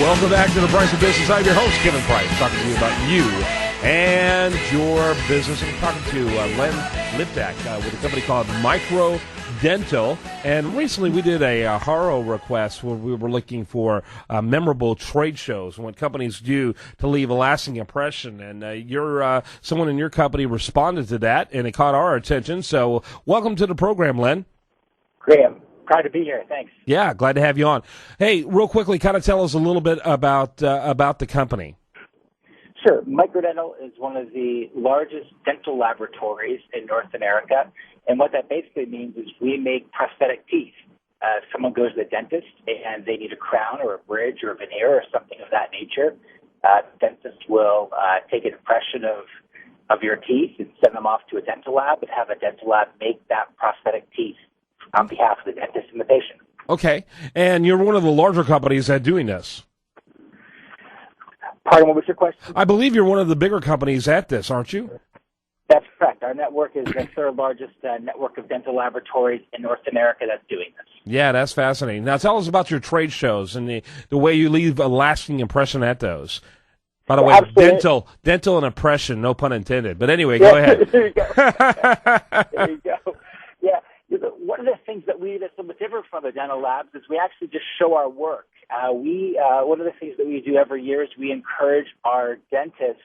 Welcome back to The Price of Business. I'm your host, Kevin Price, talking to you about you and your business. I'm talking to Len Liptak with a company called Micro Dental. And recently we did a Haro request where we were looking for memorable trade shows and what companies do to leave a lasting impression. And someone in your company responded to that, and it caught our attention. So welcome to the program, Len. Great. I'm proud to be here. Thanks. Yeah, glad to have you on. Hey, real quickly, kind of tell us a little bit about the company. Sure. Microdental is one of the largest dental laboratories in North America, and what that basically means is we make prosthetic teeth. Someone goes to the dentist and they need a crown or a bridge or a veneer or something of that nature. The dentist will take an impression of your teeth and send them off to a dental lab and have a dental lab make that prosthetic teeth on behalf of the dentist and the patient. Okay, and you're one of the larger companies at doing this. Pardon, what was your question? I believe you're one of the bigger companies at this, aren't you? That's correct. Our network is the third largest network of dental laboratories in North America that's doing this. Yeah, that's fascinating. Now tell us about your trade shows and the way you leave a lasting impression at those. By the way, absolutely. dental and impression, no pun intended. But anyway, go ahead. There you go. There you go. Yeah. One of the things that that's a little bit different from the dental labs is we actually just show our work. One of the things that we do every year is we encourage our dentists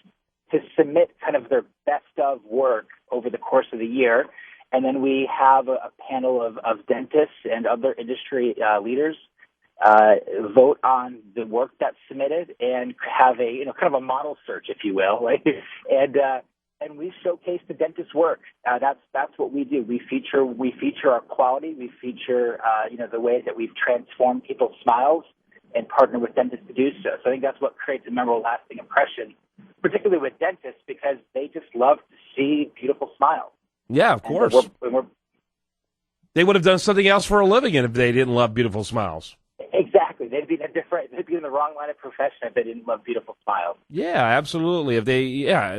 to submit kind of their best of work over the course of the year, and then we have a panel of dentists and other industry leaders vote on the work that's submitted and have a kind of a model search, if you will, and we showcase the dentist's work. That's what we do. We feature our quality. We feature the way that we've transformed people's smiles and partner with dentists to do so. So I think that's what creates a memorable, lasting impression, particularly with dentists, because they just love to see beautiful smiles. Yeah, of course. They would have done something else for a living if they didn't love beautiful smiles. Exactly. They'd be in the wrong line of profession if they didn't love beautiful smiles. Yeah, absolutely.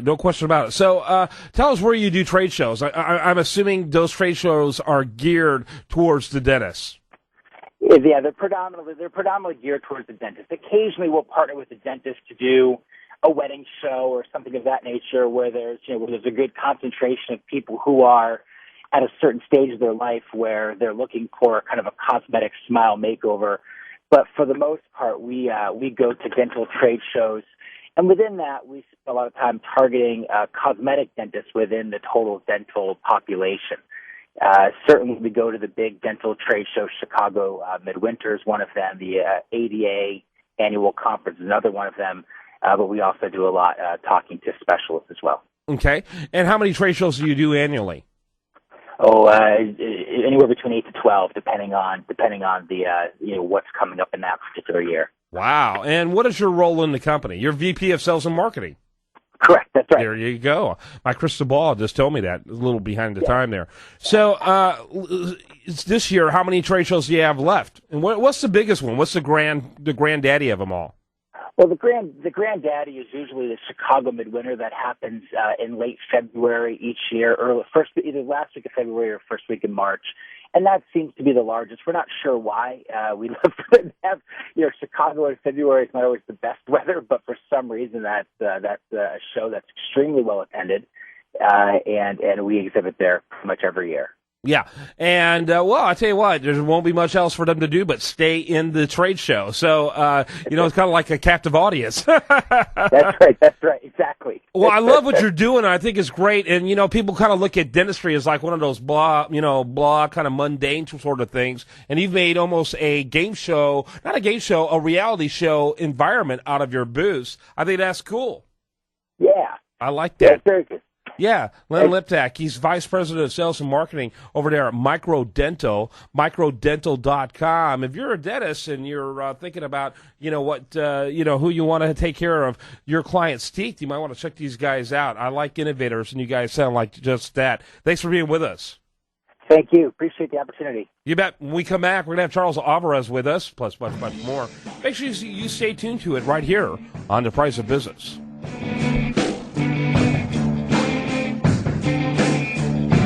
No question about it. So tell us where you do trade shows. I'm assuming those trade shows are geared towards the dentists. Yeah, they're predominantly geared towards the dentist. Occasionally we'll partner with the dentist to do a wedding show or something of that nature where there's a good concentration of people who are at a certain stage of their life where they're looking for kind of a cosmetic smile makeover. But for the most part, we go to dental trade shows, and within that, we spend a lot of time targeting cosmetic dentists within the total dental population. Certainly, we go to the big dental trade show. Chicago Midwinter is one of them. The ADA annual conference is another one of them. But we also do a lot talking to specialists as well. Okay. And how many trade shows do you do annually? Anywhere between 8 to 12, depending on the what's coming up in that particular year. Wow! And what is your role in the company? You're VP of Sales and Marketing. Correct. That's right. There you go. My crystal ball just told me that. A little behind the time there. So this year, how many trade shows do you have left? And what's the biggest one? What's the granddaddy of them all? Well, the granddaddy is usually the Chicago Midwinter that happens in late February each year, either last week of February or first week in March, and that seems to be the largest. We're not sure why. We love to have Chicago in February is not always the best weather, but for some reason that's a show that's extremely well attended, and we exhibit there pretty much every year. Yeah, and I tell you what, there won't be much else for them to do but stay in the trade show. So, it's kind of like a captive audience. That's right, exactly. Well, I love what you're doing. I think it's great, and people kind of look at dentistry as like one of those blah kind of mundane sort of things. And you've made almost a game show, not a game show, a reality show environment out of your booths. I think that's cool. Yeah, I like that. Yeah, it's very good. Yeah, Len Liptak, he's Vice President of Sales and Marketing over there at Micro Dental, microdental.com. If you're a dentist and you're thinking about, who you want to take care of your client's teeth, you might want to check these guys out. I like innovators, and you guys sound like just that. Thanks for being with us. Thank you. Appreciate the opportunity. You bet. When we come back, we're going to have Charles Alvarez with us, plus much more. Make sure you stay tuned to it right here on The Price of Business.